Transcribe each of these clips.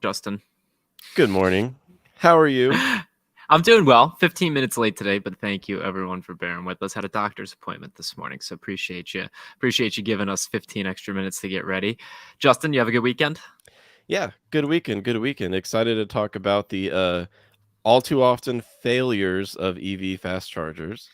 Justin. Good morning. How are you? I'm doing well. 15 minutes late today, but thank you everyone for bearing with us. Had a doctor's appointment this morning, so appreciate you. Appreciate you giving us 15 extra minutes to get ready. Justin, you have a good weekend? Yeah, good weekend. Good weekend. Excited to talk about the all too often failures of EV fast chargers.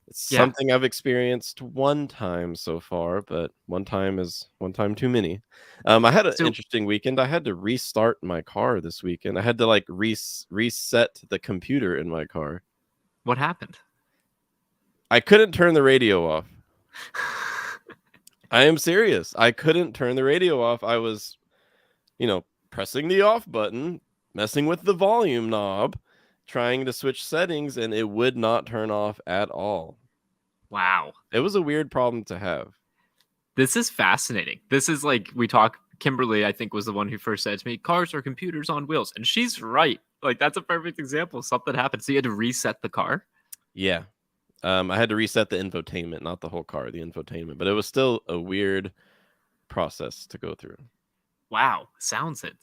It's Yeah. something I've experienced one time so far, but one time is one time too many. I had an So interesting weekend. I had to restart my car this weekend. I had to like reset the computer in my car. what happened? I couldn't turn the radio off. I am serious. I couldn't turn the radio off. I was pressing the off button, messing with the volume knob, trying to switch settings, and it would not turn off at all. Wow. It was a weird problem to have. This is fascinating. This is like Kimberly, I think, was the one who first said to me, cars are computers on wheels. And she's right. Like, that's a perfect example. Something happened. So you had to reset the car? Yeah. I had to reset the infotainment, not the whole car, the infotainment, but it was still a weird process to go through. Wow, sounds it.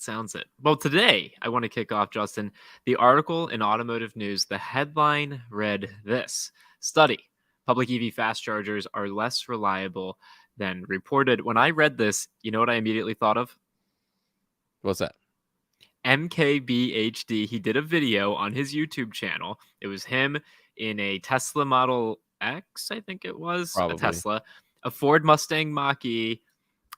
Well, today I want to kick off, Justin, the article in Automotive News. The headline read this: Study: Public EV fast chargers are less reliable than reported. When I read this, you know what I immediately thought of? What's that? MKBHD. He did a video on his YouTube channel. It was him in a Tesla Model X, I think it was, a Probably. Tesla, a Ford Mustang Mach-E,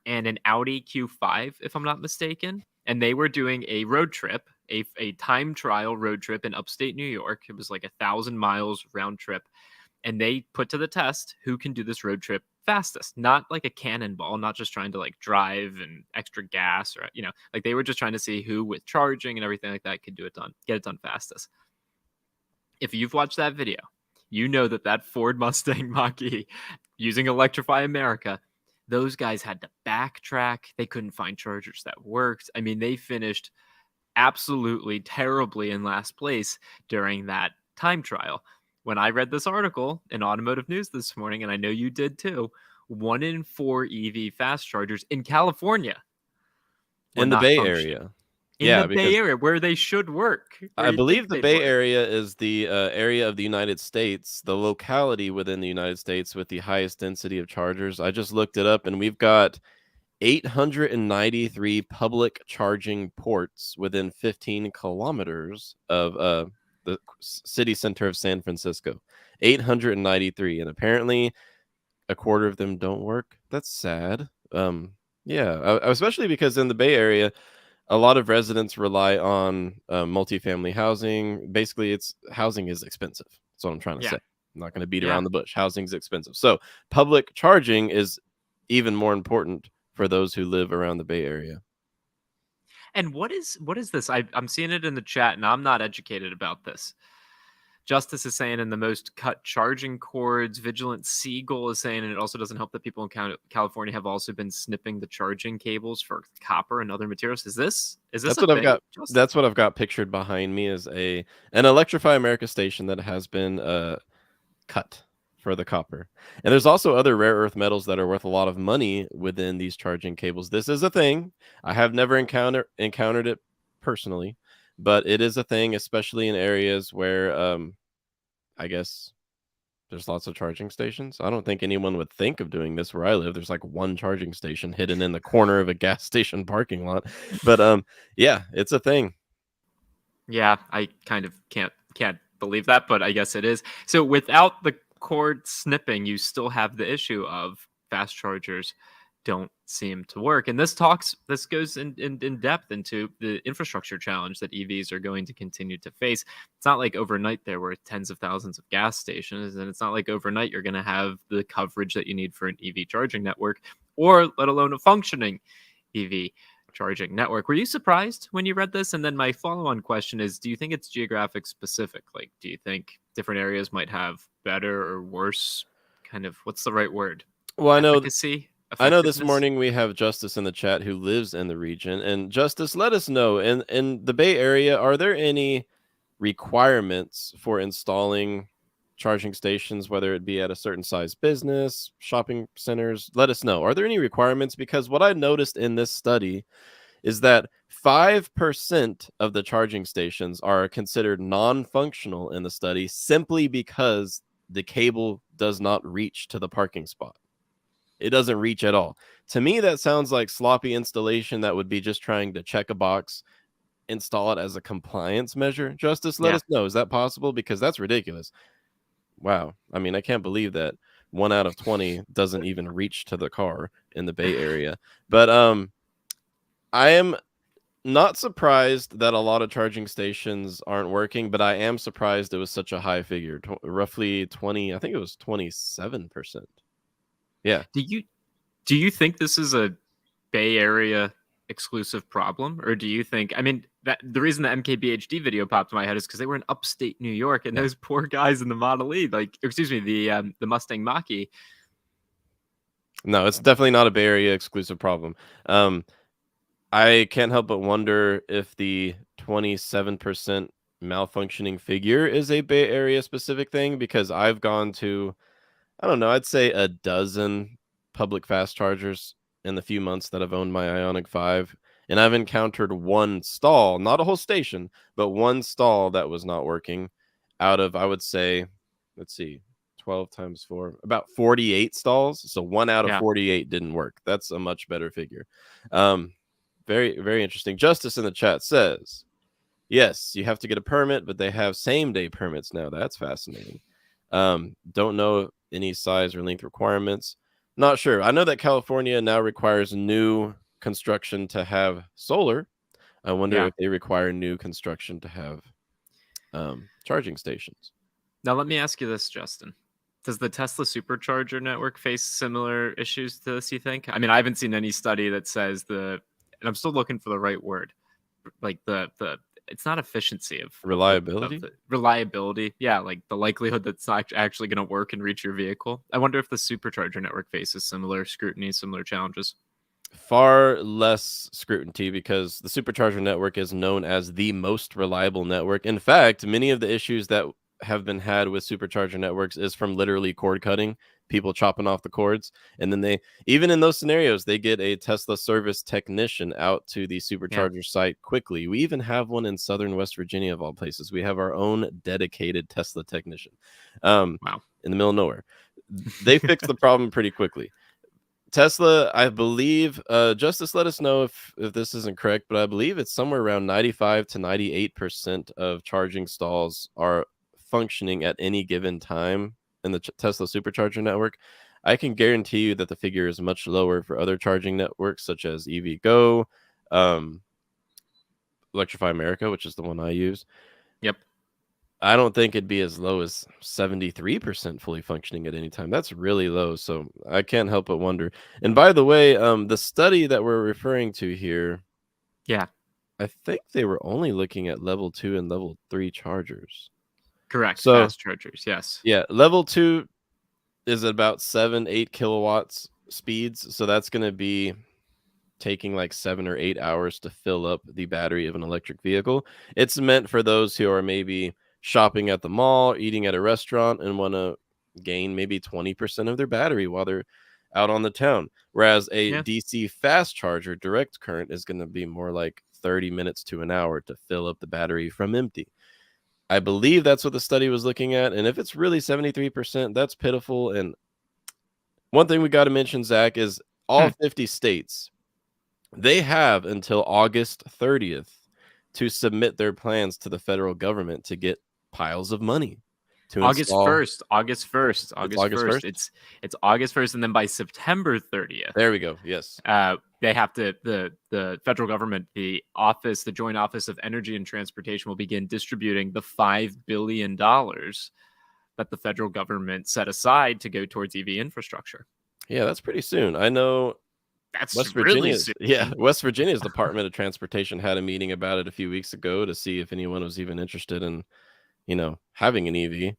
and an Audi Q5, if I'm not mistaken. And they were doing a road trip, a time trial road trip in upstate New York. It was like 1,000 miles round trip. And they put to the test who can do this road trip fastest, not like a cannonball, not just trying to like drive and extra gas or, like they were just trying to see who with charging and everything like that could get it done fastest. If you've watched that video, you know that Ford Mustang Mach-E using Electrify America, those guys had to backtrack. They couldn't find chargers that worked. I mean, they finished absolutely terribly in last place during that time trial. When I read this article in Automotive News this morning, and I know you did too, 1 in 4 EV fast chargers in California were In the not Bay functioning. Area. In the Yeah, Bay because Area, where they should work, where I you believe think the they'd Bay work. Area is the area of the United States, the locality within the United States with the highest density of chargers. I just looked it up, and we've got 893 public charging ports within 15 kilometers of the city center of San Francisco. 893, and apparently a quarter of them don't work. That's sad. Yeah, especially because in the Bay Area, a lot of residents rely on multifamily housing. Basically, housing is expensive. That's what I'm trying to Yeah. say. I'm not going to beat Yeah. around the bush. Housing's expensive. So public charging is even more important for those who live around the Bay Area. And what is this? I'm seeing it in the chat, and I'm not educated about this. Justice is saying in the most cut charging cords. Vigilant Seagull is saying, and it also doesn't help that people in California have also been snipping the charging cables for copper and other materials. Is this That's a what I've thing, got. Justin? That's what I've got pictured behind me is an Electrify America station that has been cut for the copper. And there's also other rare earth metals that are worth a lot of money within these charging cables. This is a thing. I have never encountered it personally, but it is a thing, especially in areas where I guess there's lots of charging stations. I don't think anyone would think of doing this where I live. There's like one charging station hidden in the corner of a gas station parking lot. But yeah, it's a thing. Yeah, I kind of can't believe that, but I guess it is. So without the cord snipping, you still have the issue of fast chargers don't seem to work. And this goes in depth into the infrastructure challenge that EVs are going to continue to face. It's not like overnight there were tens of thousands of gas stations, and it's not like overnight you're going to have the coverage that you need for an EV charging network, or let alone a functioning EV charging network. Were you surprised when you read this? And then my follow-on question is, do you think it's geographic specific? Like, do you think different areas might have better or worse kind of, what's the right word? Well, Efficacy? I know this Effectiveness? morning we have Justice in the chat who lives in the region. And Justice, let us know, in the Bay Area, are there any requirements for installing charging stations, whether it be at a certain size business, shopping centers? Let us know. Are there any requirements? Because what I noticed in this study is that 5% of the charging stations are considered non-functional in the study simply because the cable does not reach to the parking spot. It doesn't reach at all. To me, that sounds like sloppy installation that would be just trying to check a box, install it as a compliance measure. Justice, let Yeah. us know. Is that possible? Because that's ridiculous. Wow. I mean, I can't believe that 1 out of 20 doesn't even reach to the car in the Bay Area. But I am not surprised that a lot of charging stations aren't working, but I am surprised it was such a high figure, roughly 20, I think it was 27%. Yeah. Do you think this is a Bay Area exclusive problem, or do you think? I mean, that the reason the MKBHD video popped in my head is because they were in upstate New York, and Yeah. those poor guys in the Model E, like, excuse me, the Mustang Mach-E. No, it's definitely not a Bay Area exclusive problem. I can't help but wonder if the 27% malfunctioning figure is a Bay Area specific thing, because I've gone to, I don't know, I'd say a dozen public fast chargers in the few months that I've owned my Ioniq 5, and I've encountered one stall, not a whole station, but one stall that was not working out of, I would say, let's see, 12 times 4, about 48 stalls. So 1 out of Yeah. 48 didn't work. That's a much better figure. Very, very interesting. Justice in the chat says, yes, you have to get a permit, but they have same-day permits now. That's fascinating. Don't know any size or length requirements. Not sure. I know that California now requires new construction to have solar. I wonder Yeah. if they require new construction to have charging stations. Now let me ask you this, Justin. Does the Tesla supercharger network face similar issues to this, you think? I mean, I haven't seen any study that says and I'm still looking for the right word. Like the it's not efficiency of Reliability? the reliability. Yeah, like the likelihood that it's not actually going to work and reach your vehicle. I wonder if the supercharger network faces similar scrutiny, similar challenges. Far less scrutiny, because the supercharger network is known as the most reliable network. In fact, many of the issues that have been had with supercharger networks is from literally cord cutting, people chopping off the cords, and then they, even in those scenarios, they get a Tesla service technician out to the Yeah. supercharger site quickly. We even have one in southern West Virginia, of all places. We have our own dedicated Tesla technician Wow. in the middle of nowhere. They fix the problem pretty quickly. Tesla, I believe, Justice, let us know if this isn't correct, but I believe it's somewhere around 95 to 98% of charging stalls are functioning at any given time in the Tesla supercharger network. I can guarantee you that the figure is much lower for other charging networks such as EVgo, Electrify America, which is the one I use. Yep. I don't think it'd be as low as 73% fully functioning at any time. That's really low. So I can't help but wonder. And by the way, the study that we're referring to here, Yeah. I think they were only looking at level 2 and level 3 chargers. Correct. So Fast chargers. Yes. yeah, level 2 is about 7-8 kilowatts speeds. So that's going to be taking like 7 or 8 hours to fill up the battery of an electric vehicle. It's meant for those who are maybe shopping at the mall, eating at a restaurant, and want to gain maybe 20% of their battery while they're out on the town. Whereas a Yeah. DC fast charger, direct current, is going to be more like 30 minutes to an hour to fill up the battery from empty. I believe that's what the study was looking at. And if it's really 73%, that's pitiful. And one thing we got to mention, Zach, is all 50 states, they have until August 30th to submit their plans to the federal government to get piles of money to August install. 1st, August 1st, It's August August 1st. 1st? It's August 1st, and then by September 30th, There we go. Yes. they have to the federal government, the Joint Office of Energy and Transportation, will begin distributing the $5 billion that the federal government set aside to go towards EV infrastructure. Yeah, that's pretty soon. I know That's West really Virginia's, soon. yeah, West Virginia's Department of Transportation had a meeting about it a few weeks ago to see if anyone was even interested in, having an EV.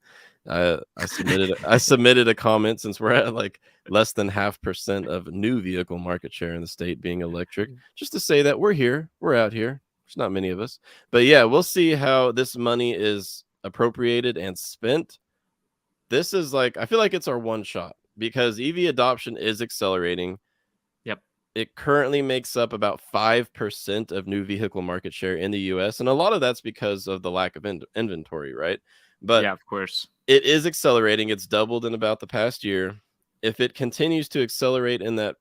I submitted a comment, since we're at like less than 0.5% of new vehicle market share in the state being electric, just to say that we're here, we're out here. There's not many of us, but yeah, we'll see how this money is appropriated and spent. This is like, I feel like it's our one shot, because EV adoption is accelerating. Yep. It currently makes up about 5% of new vehicle market share in the US, and a lot of that's because of the lack of inventory, right? But Yeah, of course. it is accelerating. It's doubled in about the past year. If it continues to accelerate in that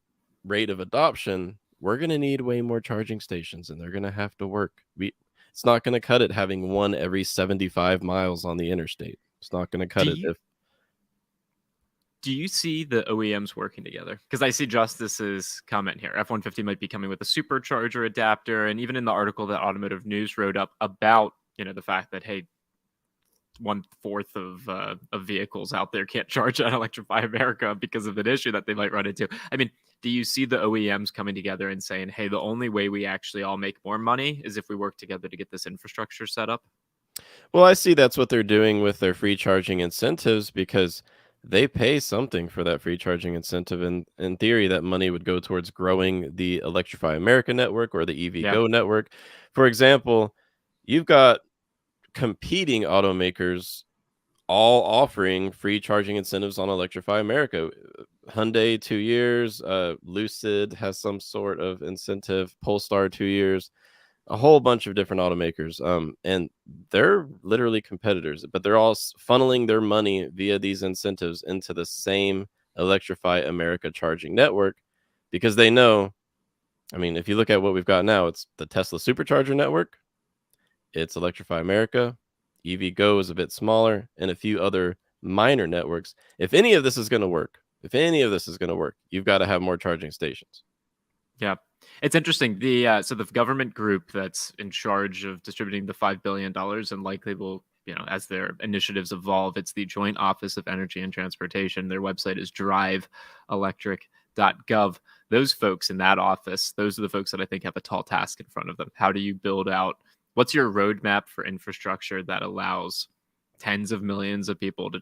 rate of adoption, we're going to need way more charging stations, and they're going to have to work. It's not going to cut it having one every 75 miles on the interstate. It's not going to Do cut it you if do you see the OEMs working together? Because I see Justice's comment here. F-150 might be coming with a supercharger adapter, and even in the article that Automotive News wrote up about the fact that, hey, 1/4 of vehicles out there can't charge on Electrify America because of an issue that they might run into. I mean, do you see the OEMs coming together and saying, hey, the only way we actually all make more money is if we work together to get this infrastructure set up? Well, I see that's what they're doing with their free charging incentives because they pay something for that free charging incentive. And in theory, that money would go towards growing the Electrify America network or the EV Yeah. Go network. For example, you've got competing automakers all offering free charging incentives on Electrify America. Hyundai 2 years, Lucid has some sort of incentive, Polestar 2 years, a whole bunch of different automakers, and they're literally competitors, but they're all funneling their money via these incentives into the same Electrify America charging network because they know. I mean, if you look at what we've got now, it's the Tesla Supercharger network, it's Electrify America, EV Go is a bit smaller, and a few other minor networks. If any of this is going to work, you've got to have more charging stations. Yeah. It's interesting. The government group that's in charge of distributing the $5 billion and likely will, as their initiatives evolve, it's the Joint Office of Energy and Transportation. Their website is driveelectric.gov. Those folks in that office, those are the folks that I think have a tall task in front of them. How do you build out? What's your roadmap for infrastructure that allows tens of millions of people to,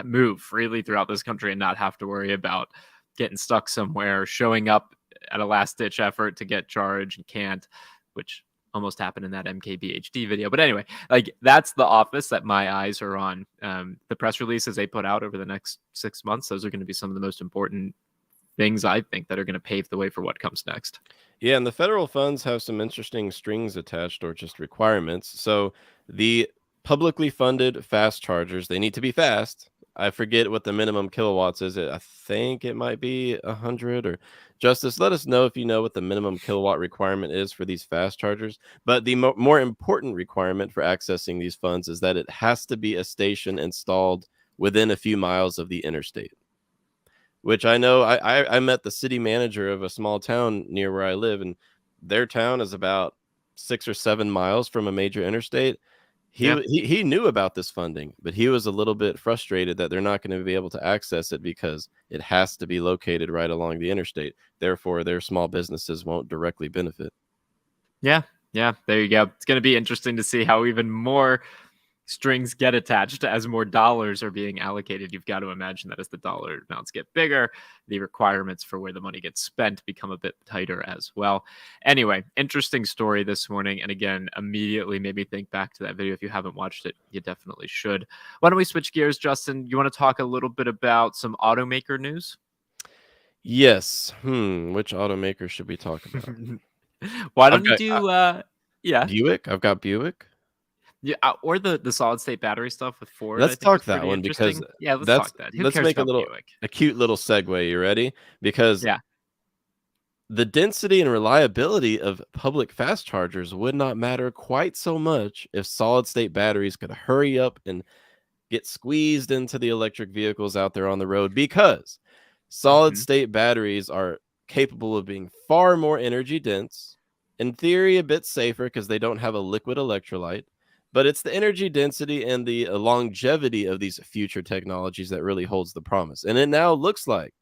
move freely throughout this country and not have to worry about getting stuck somewhere, showing up at a last ditch effort to get charged and can't, which almost happened in that MKBHD video. But anyway, that's the office that my eyes are on. The press releases they put out over the next 6 months, those are going to be some of the most important things I think that are going to pave the way for what comes next. Yeah, and the federal funds have some interesting strings attached or just requirements. So the publicly funded fast chargers, they need to be fast. I forget what the minimum kilowatts is. I think it might be 100 or Justice. Let us know if you know what the minimum kilowatt requirement is for these fast chargers. But the more important requirement for accessing these funds is that it has to be a station installed within a few miles of the interstate. Which I know I met the city manager of a small town near where I live, and their town is about 6 or 7 miles from a major interstate. Yeah. He knew about this funding, but he was a little bit frustrated that they're not going to be able to access it because it has to be located right along the interstate. Therefore, their small businesses won't directly benefit. Yeah. Yeah. There you go. It's going to be interesting to see how even more strings get attached as more dollars are being allocated. You've got to imagine that as the dollar amounts get bigger, the requirements for where the money gets spent become a bit tighter as well. Anyway, interesting story this morning. And again, immediately made me think back to that video. If you haven't watched it, you definitely should. Why don't we switch gears, Justin? You want to talk a little bit about some automaker news? Yes. Which automaker should we talk about? Why don't you Okay, do, yeah. Buick. I've got Buick. Yeah, or the solid state battery stuff with Ford, I Let's think is talk that pretty one because interesting. Yeah, let's talk that. Who let's cares make about Buick? a cute little segue. You ready? Because Yeah. the density and reliability of public fast chargers would not matter quite so much if solid state batteries could hurry up and get squeezed into the electric vehicles out there on the road because solid Mhm. state batteries are capable of being far more energy dense, in theory, a bit safer because they don't have a liquid electrolyte. But it's the energy density and the longevity of these future technologies that really holds the promise. And it now looks like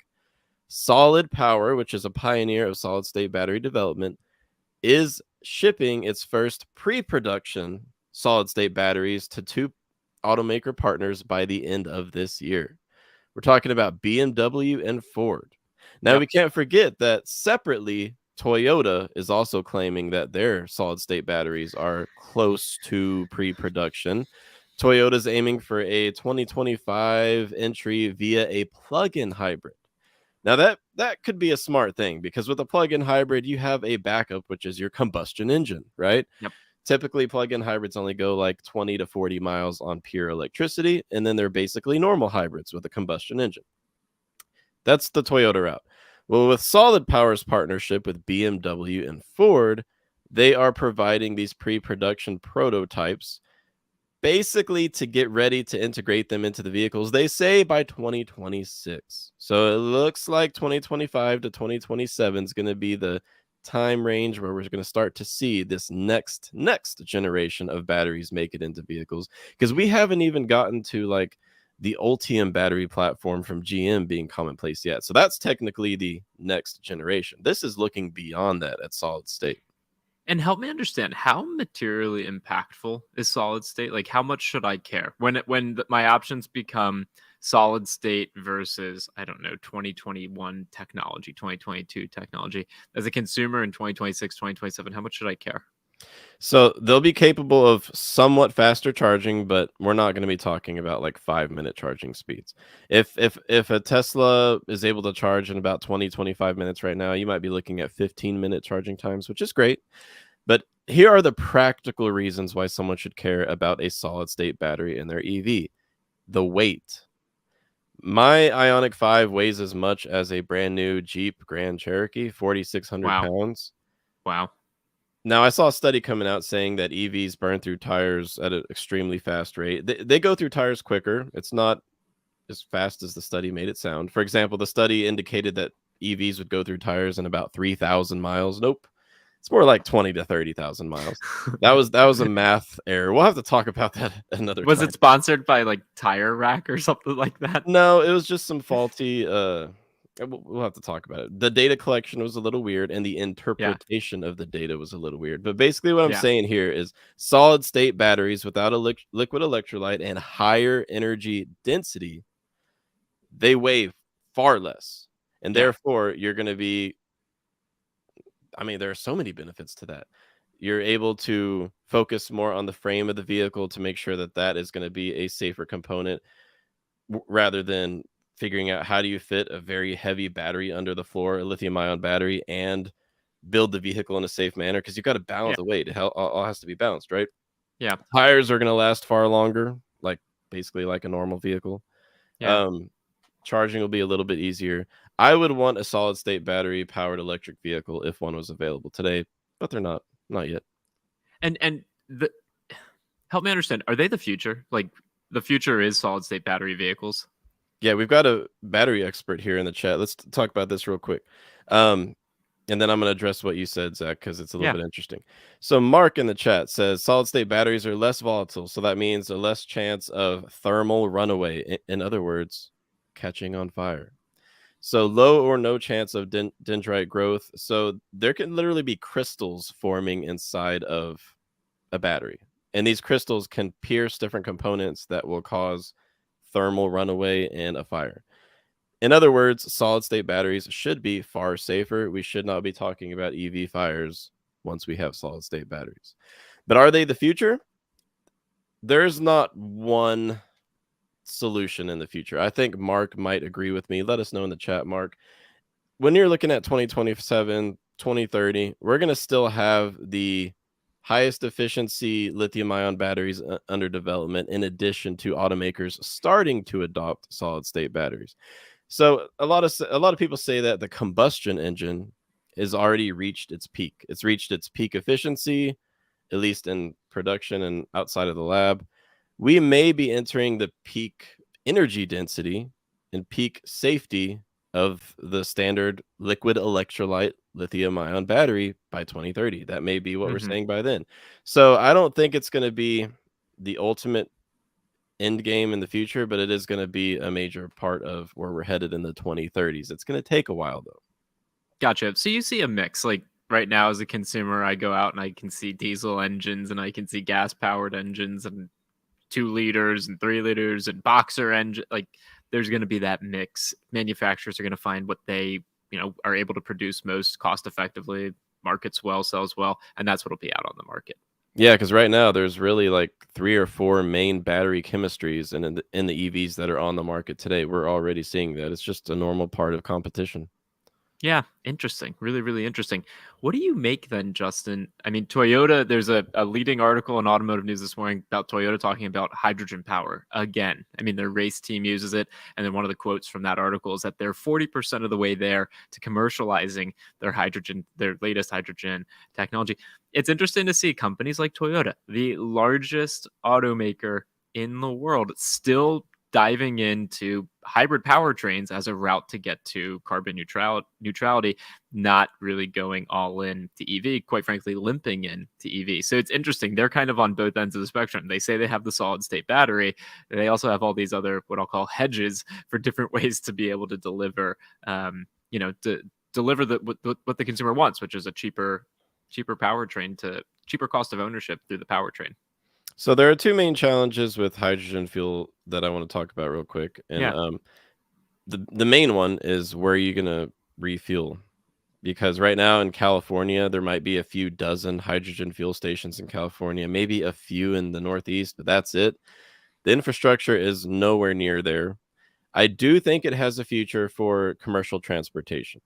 Solid Power, which is a pioneer of solid state battery development, is shipping its first pre-production solid state batteries to two automaker partners by the end of this year. We're talking about BMW and Ford. Now, Yep. we can't forget that separately, Toyota is also claiming that their solid state batteries are close to pre-production. Toyota's aiming for a 2025 entry via a plug-in hybrid. Now that could be a smart thing, because with a plug-in hybrid, you have a backup, which is your combustion engine, right? Yep. Typically, plug-in hybrids only go like 20 to 40 miles on pure electricity, and then they're basically normal hybrids with a combustion engine. That's the Toyota route. Well, with Solid Power's partnership with BMW and Ford, they are providing these pre-production prototypes basically to get ready to integrate them into the vehicles. They say by 2026. So it looks like 2025 to 2027 is going to be the time range where we're going to start to see this next generation of batteries make it into vehicles, because we haven't even gotten to like the Ultium battery platform from GM being commonplace yet. So that's technically the next generation. This is looking beyond that at solid state. And help me understand, how materially impactful is solid state? Like, how much should I care my options become solid state versus, I don't know, 2021 technology, 2022 technology? As a consumer in 2026, 2027, how much should I care? So they'll be capable of somewhat faster charging, but we're not going to be talking about like 5-minute charging speeds. If a Tesla is able to charge in about 20-25 minutes right now, you might be looking at 15-minute charging times, which is great. But here are the practical reasons why someone should care about a solid state battery in their EV. The weight. My Ioniq 5 weighs as much as a brand new Jeep Grand Cherokee, 4,600 Wow. pounds. Wow. Now, I saw a study coming out saying that EVs burn through tires at an extremely fast rate. They go through tires quicker. It's not as fast as the study made it sound. For example, the study indicated that EVs would go through tires in about 3,000 miles. Nope. It's more like 20 to 30,000 miles. That was a math error. We'll have to talk about that another Was time. it sponsored by like Tire Rack or something like that? No, it was just some faulty we'll have to talk about it. The data collection was a little weird, and the interpretation of the data was a little weird. But basically what I'm Yeah. saying here is solid state batteries without a liquid electrolyte and higher energy density, they weigh far less. And Yeah. therefore, you're going to be, I mean, there are so many benefits to that. You're able to focus more on the frame of the vehicle to make sure that that is going to be a safer component, rather than figuring out how do you fit a very heavy battery under the floor, a lithium ion battery, and build the vehicle in a safe manner, because you've got to balance Yeah. the weight. All has to be balanced, right? Yeah. Tires are going to last far longer, like basically like a normal vehicle. Yeah. Charging will be a little bit easier. I would want a solid state battery powered electric vehicle if one was available today, but they're not yet. And the help me understand, are they the future? Like, the future is solid state battery vehicles? Yeah, we've got a battery expert here in the chat. Let's talk about this real quick. And then I'm going to address what you said, Zach, because it's a little Yeah. bit interesting. So Mark in the chat says solid state batteries are less volatile. So that means a less chance of thermal runaway. In other words, catching on fire. So low or no chance of dendrite growth. So there can literally be crystals forming inside of a battery. And these crystals can pierce different components that will cause thermal runaway and a fire. In other words, solid state batteries should be far safer. We should not be talking about EV fires once we have solid state batteries. But are they the future? There's not one solution in the future. I think Mark might agree with me. Let us know in the chat, Mark. When you're looking at 2027, 2030, we're going to still have the highest efficiency lithium ion batteries under development, in addition to automakers starting to adopt solid state batteries. So a lot of people say that the combustion engine has already reached its peak. It's reached its peak efficiency, at least in production and outside of the lab. We may be entering the peak energy density and peak safety of the standard liquid electrolyte lithium ion battery by 2030. That may be what we're saying by then. So I don't think it's going to be the ultimate end game in the future, but it is going to be a major part of where we're headed in the 2030s. It's going to take a while though. Gotcha. So you see a mix. Like, right now as a consumer, I go out and I can see diesel engines and I can see gas powered engines and 2 liters and 3 liters and boxer engine. Like, there's going to be that mix. Manufacturers are going to find what they, are able to produce most cost effectively, markets well, sells well, and that's what'll be out on the market. Yeah, because right now there's really like 3 or 4 main battery chemistries, and in the EVs that are on the market today, we're already seeing that. It's just a normal part of competition. Yeah, interesting. Really, really interesting. What do you make then, Justin? I mean, Toyota, there's a leading article in Automotive News this morning about Toyota talking about hydrogen power again. I mean, their race team uses it. And then one of the quotes from that article is that they're 40% of the way there to commercializing their latest hydrogen technology. It's interesting to see companies like Toyota, the largest automaker in the world, still diving into hybrid powertrains as a route to get to carbon neutrality, not really going all in to EV, quite frankly, limping in to EV. So it's interesting. They're kind of on both ends of the spectrum. They say they have the solid state battery. They also have all these other, what I'll call hedges for different ways to be able to deliver, to deliver what the consumer wants, which is a cheaper powertrain to cheaper cost of ownership through the powertrain. So there are 2 main challenges with hydrogen fuel that I wanna talk about real quick, and, Yeah. the main one is where are you gonna refuel? Because right now in California, there might be a few dozen hydrogen fuel stations in California, maybe a few in the Northeast, but that's it. The infrastructure is nowhere near there. I do think it has a future for commercial transportation.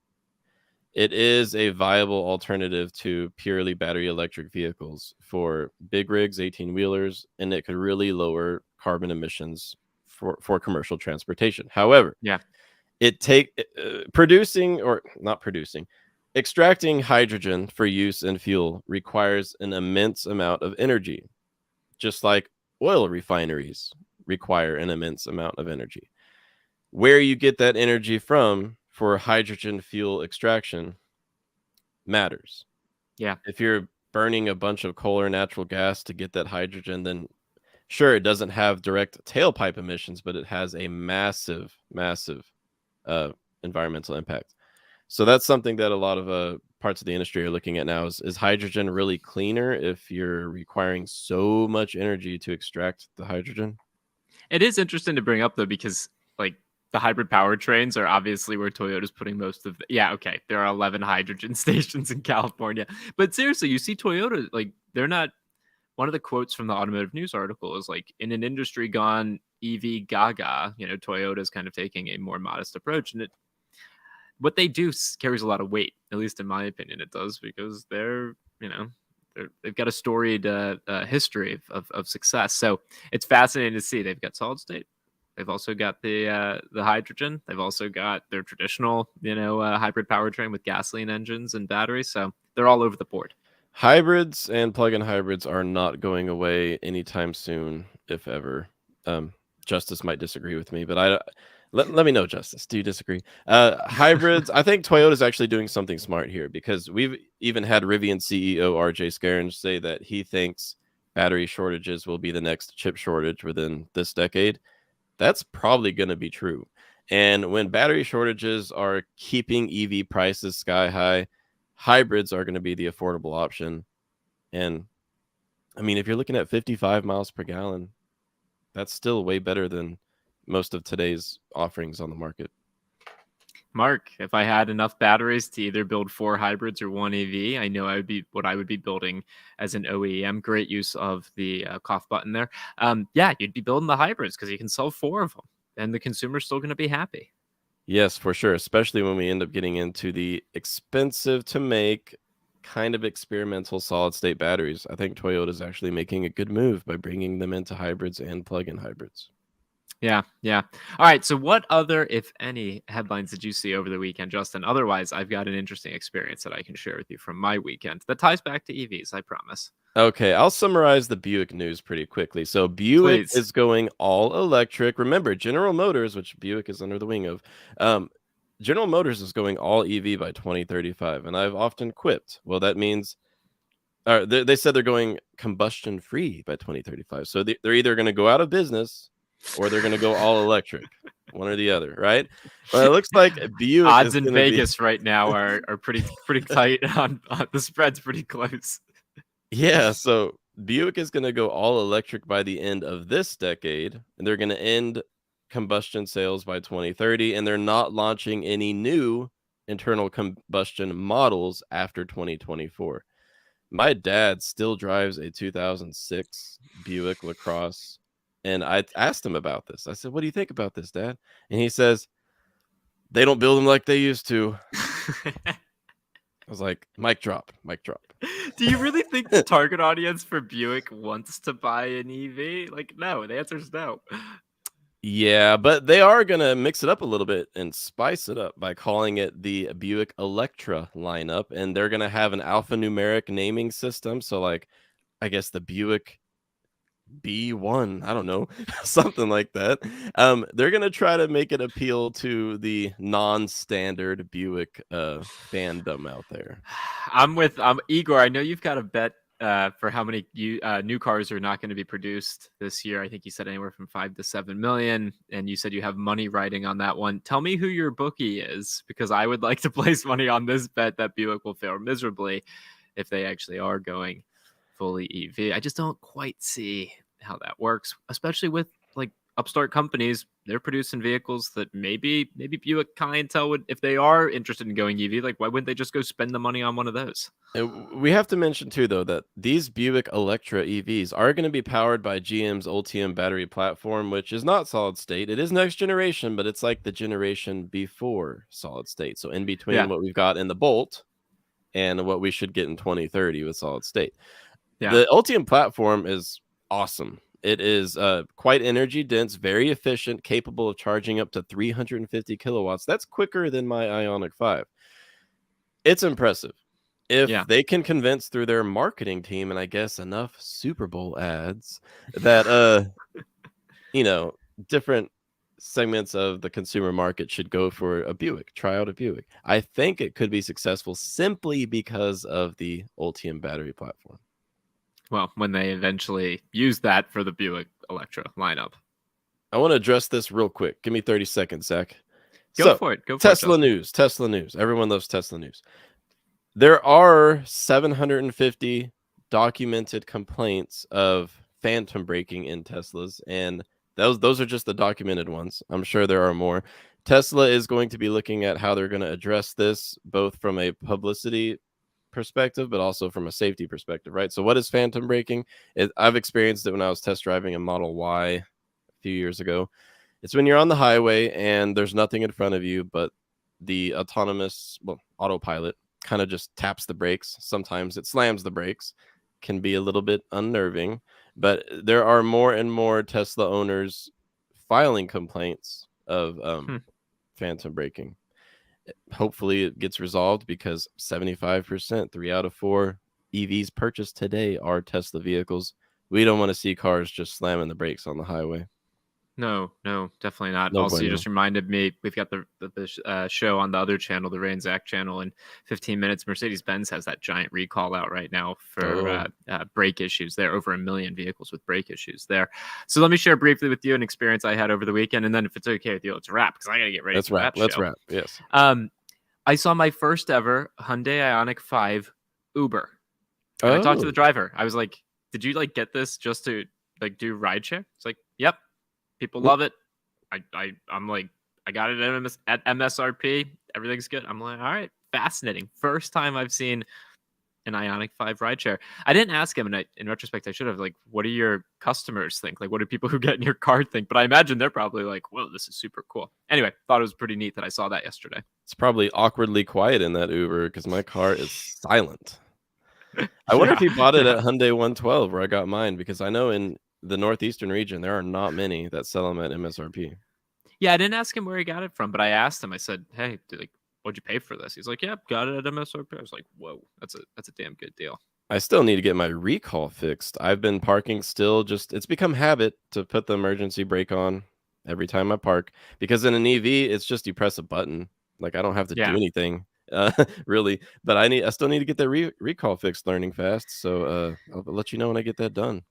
It is a viable alternative to purely battery electric vehicles for big rigs, 18-wheelers, and it could really lower carbon emissions for commercial transportation. However, Yeah. producing or not producing, extracting hydrogen for use in fuel requires an immense amount of energy, just like oil refineries require an immense amount of energy. Where you get that energy from for hydrogen fuel extraction matters. Yeah. If you're burning a bunch of coal or natural gas to get that hydrogen, then sure, it doesn't have direct tailpipe emissions, but it has a massive, massive uh, environmental impact. So that's something that a lot of parts of the industry are looking at now is hydrogen really cleaner if you're requiring so much energy to extract the hydrogen? It is interesting to bring up though, because like the hybrid powertrains are obviously where Toyota's putting most of yeah, okay. There are 11 hydrogen stations in California. But seriously, you see Toyota, like they're not one of the quotes from the Automotive News article is like in an industry gone EV gaga, Toyota's kind of taking a more modest approach. And what they do carries a lot of weight, at least in my opinion, it does, because they've got a storied history of success. So it's fascinating to see. They've got solid state. They've also got the hydrogen. They've also got their traditional, hybrid powertrain with gasoline engines and batteries. So they're all over the board. Hybrids and plug-in hybrids are not going away anytime soon, if ever. Justice might disagree with me, but let me know, Justice. Do you disagree? Hybrids, I think Toyota's actually doing something smart here because we've even had Rivian CEO RJ Scaringe say that he thinks battery shortages will be the next chip shortage within this decade. That's probably going to be true. And when battery shortages are keeping EV prices sky high, hybrids are going to be the affordable option. And I mean, if you're looking at 55 miles per gallon, that's still way better than most of today's offerings on the market. Mark, if I had enough batteries to either build 4 hybrids or 1 EV, I know I would be building as an OEM. Great use of the cough button there. Yeah, you'd be building the hybrids because you can sell 4 of them, and the consumer's still going to be happy. Yes, for sure, especially when we end up getting into the expensive to make kind of experimental solid state batteries. I think Toyota is actually making a good move by bringing them into hybrids and plug-in hybrids. Yeah, yeah. All right. So, what other, if any, headlines did you see over the weekend, Justin? Otherwise, I've got an interesting experience that I can share with you from my weekend that ties back to EVs, I promise. Okay, I'll summarize the Buick news pretty quickly. So Buick Please. is going all electric. Remember, General Motors, which Buick is under the wing of, General Motors is going all EV by 2035. And I've often quipped, well, that means they said they're going combustion free by 2035. So they're either going to go out of business or they're going to go all electric, one or the other, right? Well, it looks like Buick Odds is in going to be. Vegas right now are pretty tight on the spread's pretty close. Yeah, so Buick is going to go all electric by the end of this decade, and they're going to end combustion sales by 2030, and they're not launching any new internal combustion models after 2024. My dad still drives a 2006 Buick LaCrosse, and I asked him about this. I said, "What do you think about this, Dad?" And he says, "They don't build them like they used to." I was like, "Mic drop, mic drop." Do you really think the target audience for Buick wants to buy an EV? Like, no, the answer is no. Yeah, but they are gonna mix it up a little bit and spice it up by calling it the Buick Electra lineup, and they're gonna have an alphanumeric naming system. So, like, I guess the Buick B1, I don't know, something like that. They're gonna try to make it appeal to the non-standard Buick fandom out there. I'm with Igor. I know you've got a bet for how many new cars are not going to be produced this year. I think you said anywhere from 5 to 7 million, and you said you have money riding on that one. Tell me who your bookie is, because I would like to place money on this bet that Buick will fail miserably if they actually are going fully EV. I just don't quite see how that works, especially with like upstart companies. They're producing vehicles that maybe Buick clientele would, if they are interested in going EV, like why wouldn't they just go spend the money on one of those? And we have to mention too, though, that these Buick Electra EVs are going to be powered by GM's Ultium battery platform, which is not solid state. It is next generation, but it's like the generation before solid state. So in between Yeah, what we've got in the Bolt and what we should get in 2030 with solid state. yeah. The Ultium platform is awesome. It is quite energy dense, very efficient, capable of charging up to 350 kilowatts. That's quicker than my Ioniq 5. It's impressive. If Yeah. they can convince through their marketing team, and I guess enough Super Bowl ads, that you know, different segments of the consumer market should go for a Buick, try out a Buick. I think it could be successful simply because of the Ultium battery platform. Well, when they eventually use that for the Buick Electra lineup. I want to address this real quick. Give me 30 seconds, Zach. Go So, for it. Go for it, Tesla Justin. news. Tesla news. Everyone loves Tesla news. There are 750 documented complaints of phantom braking in Teslas, and those are just the documented ones. I'm sure there are more. Tesla is going to be looking at how they're going to address this, both from a publicity perspective, but also from a safety perspective, right? So, what is phantom braking? I've experienced it when I was test driving a Model Y a few years ago. It's when you're on the highway and there's nothing in front of you, but the autopilot kind of just taps the brakes. Sometimes it slams the brakes. Can be a little bit unnerving, but there are more and more Tesla owners filing complaints of Hmm. phantom braking. Hopefully it gets resolved, because 75%, 3 out of 4 EVs purchased today are Tesla vehicles. We don't want to see cars just slamming the brakes on the highway. No, definitely not. No Also, you bueno. just reminded me, we've got the show on the other channel, the Ray and Zach channel, in 15 minutes. Mercedes-Benz has that giant recall out right now for brake issues. There are over 1 million vehicles with brake issues there. So let me share briefly with you an experience I had over the weekend, and then if it's okay with you, let's wrap, because I got to get ready Let's for wrap. that Let's show. wrap. Yes. I saw my first ever Hyundai Ioniq 5 Uber. And I talked to the Oh, driver. I was like, "Did you like get this just to like do rideshare?" It's like, "Yep, people mm, love it." I'm like, I got it at MSRP. Everything's good. I'm like, all right, fascinating. First time I've seen an Ioniq 5 rideshare. I didn't ask him, and in retrospect, I should have. Like, what do your customers think? Like, what do people who get in your car think? But I imagine they're probably like, whoa, this is super cool. Anyway, thought it was pretty neat that I saw that yesterday. it's probably awkwardly quiet in that Uber because my car is silent. I wonder if Yeah, he bought it yeah. at Hyundai 112 where I got mine, because I know in the northeastern region there are not many that sell them at MSRP. Yeah, I didn't ask him where he got it from, but I asked him. I said, "Hey, like, what'd you pay for this?" He's like, "Yeah, got it at MSRP." I was like, "Whoa, that's a damn good deal." I still need to get my recall fixed. I've been parking still, just it's become habit to put the emergency brake on every time I park, because in an EV it's just you press a button. Like, I don't have to do Yeah. anything really, but I still need to get the recall fixed learning fast. So I'll let you know when I get that done.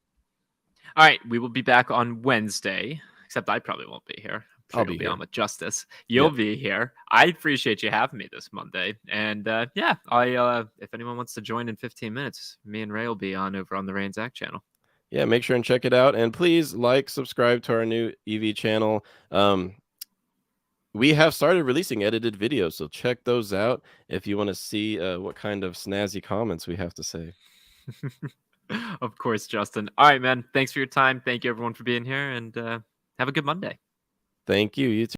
All right, we will be back on Wednesday, except I probably won't be here. I'm sure I'll you'll be be on here. with Justice. Yeah. You'll be here. I appreciate you having me this Monday. And yeah, if anyone wants to join in 15 minutes, me and Ray will be on over on the Ray and Zach channel. Yeah, make sure and check it out, and please subscribe to our new EV channel. We have started releasing edited videos, so check those out if you want to see what kind of snazzy comments we have to say. Of course, Justin. All right, man. Thanks for your time. Thank you, everyone, for being here, and have a good Monday. Thank you. You